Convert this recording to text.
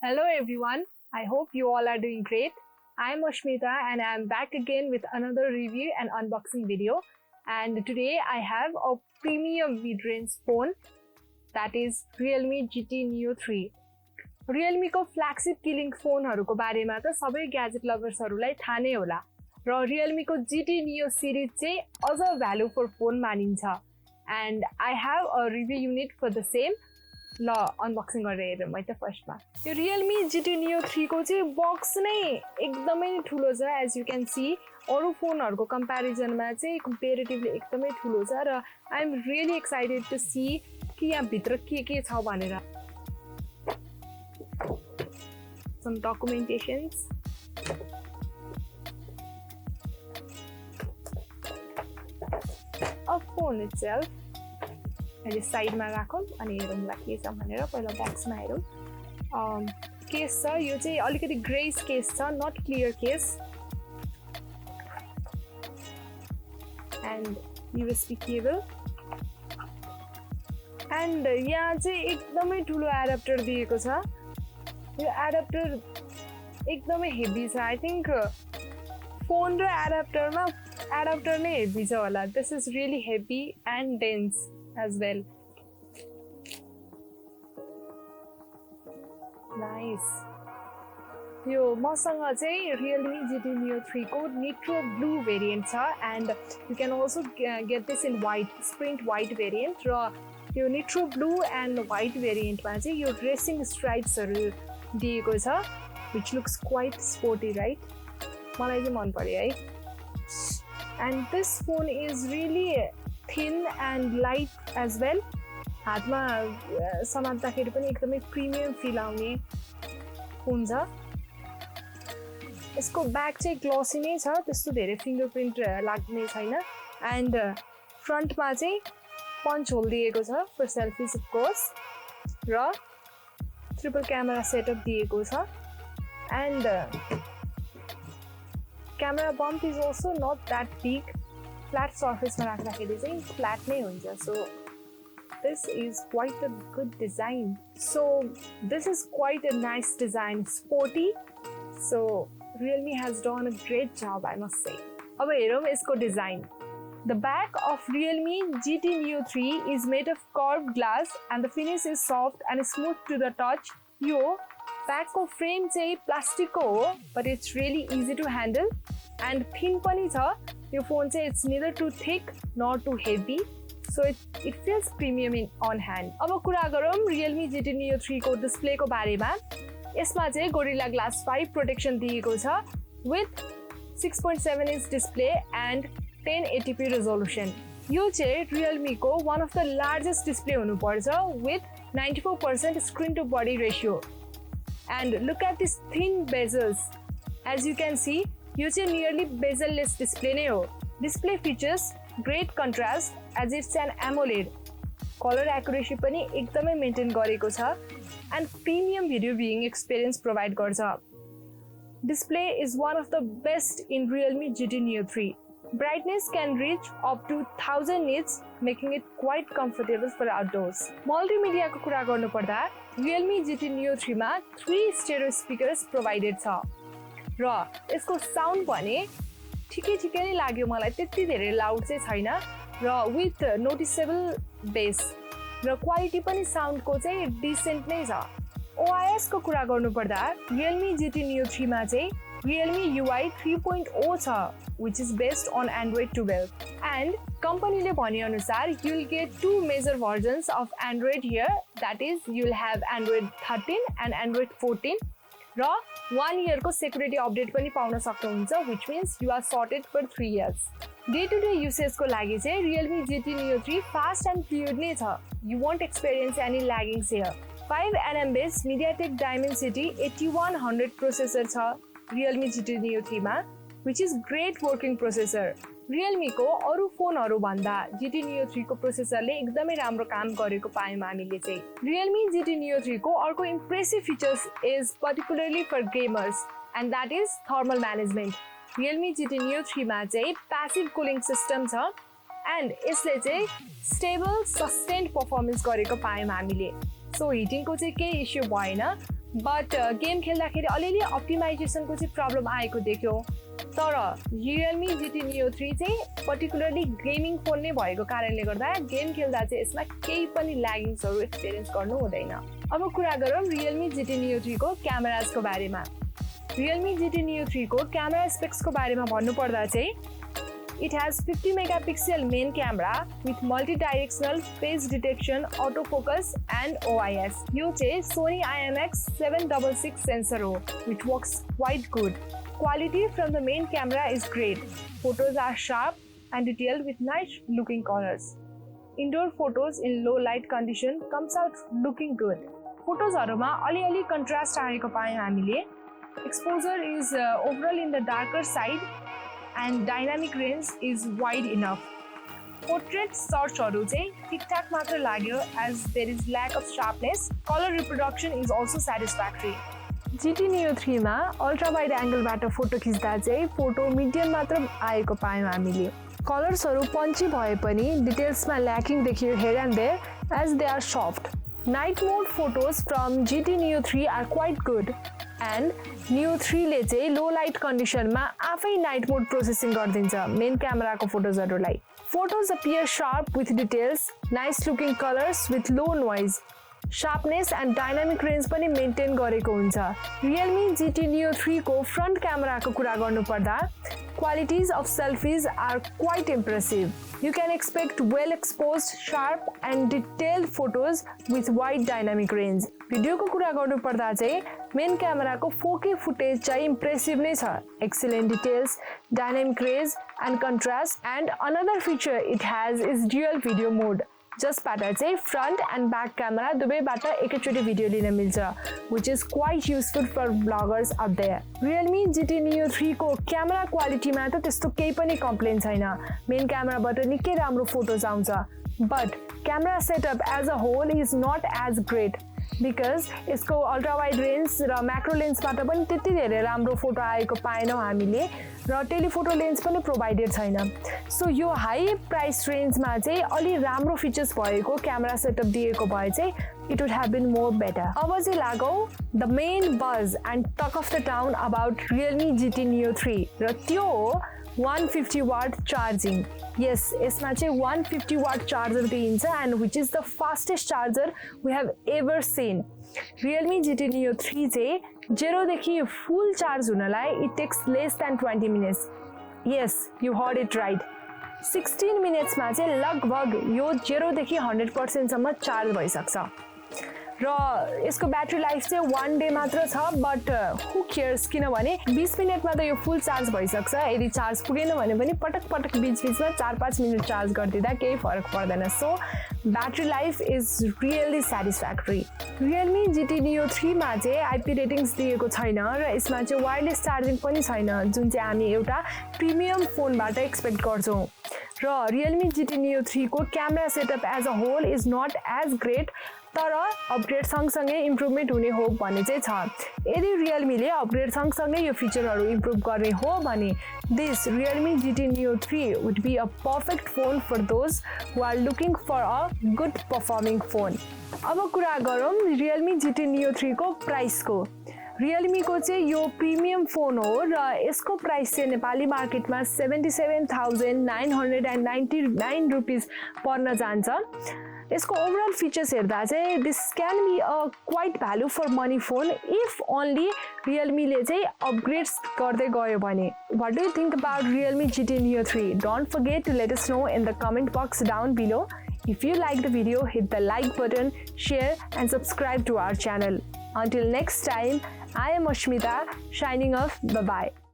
Hello everyone, I hope you all are doing great. I'm Asmita and I'm back again with another review and unboxing video. And today I have a premium mid-range phone that is REALME GT Neo 3. REALME को फ्ल्यागशिप killing फोनहरुको बारेमा त सबै gadget लभर्सहरुलाई थाहा नै होला र REALME को GT Neo series चाहिँ अझ भ्यालु फर फोन मानिन्छ and I have a review unit for the same. ल अनबक्सिङ गरेर हेरौँ है त फर्स्टमा यो REALME GT Neo 3 को चाहिँ बक्स नै एकदमै ठुलो छ एज यु क्यान सी अरु फोनहरुको कम्प्यारिजनमा चाहिँ कम्पेरेटिभली एकदमै ठुलो छ र I am really excited to see कि यहाँ भित्र के छ भनेर some documentations of phone itself अहिले साइडमा राखौँ अनि हेरौँला के छ भनेर पहिला बक्समा हेरौँ केस छ यो चाहिँ अलिकति ग्रेस केस छ not clear case and USB cable and यहाँ चाहिँ एकदमै ठुलो एडाप्टर दिएको छ यो एडाप्टर एकदमै हेभी छ आई थिंक फोन र एडाप्टर नै हेभी छ होला this is really heavy and dense as well. Nice. यो मसँग चाहिँ REALME GT Neo 3 को Nitro Blue variant छ and you can also get this in white, sprint white variant र यो Nitro Blue and white variant मा चाहिँ यो racing stripes हरु दिएको छ which looks quite sporty, right? मलाई चाहिँ मन पर्यो है. And this phone is really thin and light as well. हातमा समात्दाखेरि पनि एकदमै प्रिमियम फिल आउने फोन छ. यसको ब्याक चाहिँ ग्लोसी नै छ त्यस्तो धेरै फिङ्गरप्रिन्ट लाग्ने छैन एन्ड फ्रन्टमा चाहिँ पन्च होल दिएको छ फर सेल्फिज अफ कोर्स र ट्रिपल क्यामेरा सेटअप दिएको छ and camera bump is also not that big flat सर्फेसमा राख्दाखेरि चाहिँ फ्ल्याट नै हुन्छ so this is quite a good design so this is quite a nice design sporty so REALME has done a great job I must say. अब हेरौँ यसको design The back of REALME GT Neo 3 is made of curved glass and the finish is soft and smooth to the touch. यो ब्याकको frame चाहिँ प्लास्टिकको हो but it's really easy to handle and thin पनि छ यो phone चाहिँ it's neither too thick nor too heavy so it feels premium on hand. अब कुरा गरौँ REALME GT Neo 3 को डिस्प्लेको बारेमा यसमा चाहिँ Gorilla Glass 5 प्रोटेक्सन दिएको छ with 6.7 inch display and 1080p resolution. यो चाहिँ REALME को one of the largest display हुनुपर्छ with 94% screen to body ratio. And look at this thin bezels. As you can see, यो चाहिँ nearly bezel-less display नै हो. Display features great contrast as it's an AMOLED. Color accuracy पनि एकदमै maintain गरेको छ and premium video viewing experience provide गर्छ. Display is one of the best in REALME GT Neo 3. Brightness can reach up to 1000 nits, making it quite comfortable for outdoors. Multimedia को कुरा गर्नु पर्दा REALME GT Neo 3 मा 3 stereo speakers provided छ. र यसको sound भने ठिकै नै लाग्यो मलाई त्यति धेरै लाउड चाहिँ छैन र विथ नोटिसेबल बेस र क्वालिटी पनि साउन्डको चाहिँ डिसेन्ट नै छ. OIS को कुरा गर्नु पर्दा REALME GT Neo 3 मा चाहिँ REALME UI 3.0 छ which is based on Android 12 and कम्पनीले भने अनुसार you'll get two major versions of Android here that is you'll have Android 13 and Android 14 र 1 year को सेक्युरिटी अपडेट पनि पाउन सक्नुहुन्छ which means you are sorted for 3 years. Day to day usage को लागि चाहिँ REALME GT Neo 3 fast and fluid नै छ. You won't experience any laggings here. 5nm based MediaTek Dimensity 8100 processor छ REALME GT Neo 3 मा which is great working processor. REALME को अरु फोनहरु भन्दा GT Neo 3 को प्रोसेसरले एकदमै राम्रो काम गरेको पायौं हामीले चाहिँ. REALME GT Neo 3 को अर्को impressive features is particularly for gamers and that is thermal management. REALME GT Neo 3 मा चाहिँ passive cooling system छ and यसले चाहिँ stable sustained performance गरेको पायौं हामीले. So heating को चाहिँ केही इश्यू भएन बट गेम खेल्दाखेरि अलिअलि अप्टिमाइजेसनको चाहिँ प्रब्लम आएको देख्यो तर Realme GT Neo 3 चाहिँ पर्टिकुलरली गेमिङ फोन नै भएको कारणले गर्दा गेम खेल्दा चाहिँ यसमा केही पनि ल्यागिङ्सहरू एक्सपिरियन्स गर्नु हुँदैन। अब कुरा गरौँ Realme GT Neo 3 को क्यामेराजको बारेमा। Realme GT Neo 3 को क्यामेरा स्पेक्सको बारेमा भन्नुपर्दा चाहिँ it has 50 megapixel main camera with multi-directional face detection, autofocus and OIS. यो चाहिँ Sony IMX766 sensor हो, which works quite good. Quality from the main camera is great. Photos are sharp and detailed with nice looking colors. Indoor photos in low light condition comes out looking good. फोटोजहरुमा अलिअलि contrast आएको पायौं हामीले। Exposure is overall in the darker side and dynamic range is wide enough. Portrait shotsहरु चाहिँ ठिकठाक मात्र लाग्यो as there is lack of sharpness. Color reproduction is also satisfactory. GT Neo 3 मा ultra wide एंगलबाट photo खिच्दा चाहिँ photo medium मात्र आएको पायौं हामीले। कलर्सहरु पञ्ची भए पनि डिटेल्समा ल्याकिङ देखियो here and there as they are soft. Night mode photos from GT Neo 3 are quite good and Neo 3 ले चाहिँ लो लाइट कन्डिसनमा आफै नाइट मोड प्रोसेसिङ गर्दिन्छ मेन क्यामेराको फोटोजहरुलाई। Photos appear sharp with details, nice looking colors with low noise. Sharpness and dynamic range पनि maintain गरेको हुन्छ। Realme GT Neo 3 को front क्यामेराको कुरा गर्नुपर्दा qualities of selfies are quite impressive. You can expect well exposed, sharp and detailed photos with wide dynamic range. भिडियोको कुरा गर्नुपर्दा चाहिँ मेन क्यामेराको 4K फुटेज चाहिँ इम्प्रेसिभ नै छ। Excellent details, dynamic range and contrast and another feature it has is dual video mode. जसबाट चाहिँ front and back camera दुवैबाट एकैचोटि भिडियो लिन मिल्छ which is quite useful for bloggers out there. Realme GT Neo 3 को camera क्वालिटीमा त त्यस्तो केही पनि कम्प्लेन छैन। मेन क्यामेराबाट निकै राम्रो फोटोज आउँछ but camera setup as a whole is not as great because यसको अल्ट्रा वाइड रेन्ज र म्याक्रो लेन्सबाट पनि त्यति धेरै राम्रो फोटो आएको पाएनौं हामीले र टेलिफोटो लेन्स पनि प्रोभाइडेड छैन। सो यो हाई प्राइस रेन्जमा चाहिँ अलि राम्रो फिचर्स भएको क्यामेरा सेटअप दिएको भए चाहिँ it would have been more better. अब चाहिँ लागौ the main buzz and talk of the town about Realme GT Neo 3 र त्यो हो 150 watt charging. Yes, यसमा चाहिँ 150 watt charger दिइन्छ and which is the fastest charger we have ever seen. Realme GT Neo 3 चाहिँ 0 देखि full charge हुनलाई it takes less than 20 minutes. Yes, you heard it right. 16 minutes मा चाहिँ लगभग यो 0 देखि 100% सम्म चार्ज भइसक्छ र यसको ब्याट्री लाइफ चाहिँ 1 डे मात्र छ बट हु केयर्स किनभने 20 मिनेटमा त यो फुल चार्ज भइसक्छ। यदि चार्ज पुगेन भने पनि पटक पटक बीचमा 4-5 मिनेट चार्ज गर्दिँदा केही फरक पर्दैन। So battery life is really satisfactory. Realme GT Neo 3 मा चाहिँ IP रेटिङ्स दिएको छैन र यसमा चाहिँ वायरलेस चार्जिङ पनि छैन जुन चाहिँ हामी एउटा प्रिमियम फोनबाट एक्सपेक्ट गर्छौं र Realme GT Neo 3 को camera setup as a whole is not as great तर अपग्रेड सँगसँगै इम्प्रुभमेन्ट हुने हो भन्ने चाहिँ छ। यदि Realme ले अपग्रेड सँगसँगै यो फिचरहरू इम्प्रुभ गर्ने हो भने this Realme GT Neo 3 would be a perfect phone for those who are looking for a good performing phone. अब कुरा गरौँ Realme GT Neo 3 को प्राइसको। Realme को चाहिँ यो प्रिमियम फोन हो र यसको प्राइस चाहिँ नेपाली मार्केटमा 77,999 रुपीस पर्न जान्छ। यसको ओभरअल फिचर्स हेर्दा चाहिँ this can be a quite value for money phone if only Realme ले चाहिँ अपग्रेड्स गर्दै गयो भने। What do you think about Realme GT Neo 3? Don't forget to let us know in the comment box down below. If you like the video, hit the like button, share and subscribe to our channel. Until next time, I am Asmita signing off. Bye-bye.